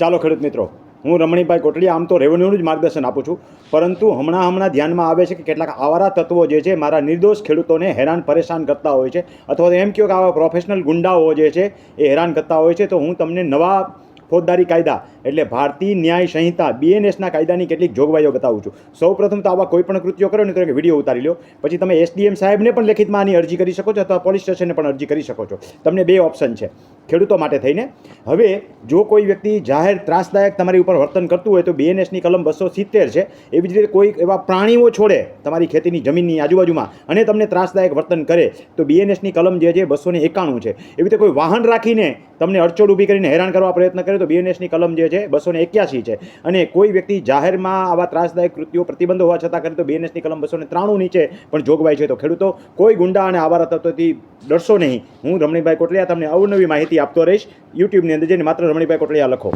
ચાલો ખેડૂત મિત્રો, હું રમણીભાઈ કોટડિયા આમ તો રેવન્યુનું જ માર્ગદર્શન આપું છું, પરંતુ હમણાં ધ્યાનમાં આવે છે કે કેટલાક આવારા તત્વો જે છે મારા નિર્દોષ ખેડૂતોને હેરાન પરેશાન કરતા હોય છે, અથવા તો એમ કહો કે આવા પ્રોફેશનલ ગુંડાઓ જે છે એ હેરાન કરતા હોય છે. તો હું તમને નવા ફોજદારી કાયદા એટલે ભારતીય ન્યાય સંહિતા BNSના કાયદાની કેટલીક જોગવાઈઓ બતાવું છું. સૌપ્રથમ તો આવા કોઈ પણ કૃત્યો કરો ને તો એક વિડીયો ઉતારી લો, પછી તમે SDM સાહેબને પણ લેખિતમાં આની અરજી કરી શકો છો અથવા પોલીસ સ્ટેશનને પણ અરજી કરી શકો છો. તમને બે ઓપ્શન છે ખેડૂતો માટે થઈને. હવે જો કોઈ વ્યક્તિ જાહેર ત્રાસદાયક તમારી ઉપર વર્તન કરતું હોય તો BNSની કલમ 270 છે. એવી જ રીતે કોઈ એવા પ્રાણીઓ છોડે તમારી ખેતીની જમીનની આજુબાજુમાં અને તમને ત્રાસદાયક વર્તન કરે તો BNSની કલમ જે છે 291 છે. એવી રીતે કોઈ વાહન રાખીને તમને અડચોડ ઊભી કરીને હેરાન કરવા પ્રયત્ન કરે તો BNSની કલમ જે છે 281 છે. અને કોઈ વ્યક્તિ જાહેરમાં આવા ત્રાસદાયક કૃત્યો પ્રતિબંધ હોવા છતાં કરે તો BNSની કલમ 293 નીચે પણ જોગવાઈ છે. તો ખેડૂતો કોઈ ગુંડા અને આવારા તત્વોથી ડરશો નહીં. હું રમણીભાઈ કોટડિયા તમને અવનવી માહિતી આપતો રહીશ. યુટ્યુબની અંદર જઈને માત્ર રમણીભાઈ કોટડિયા લખો.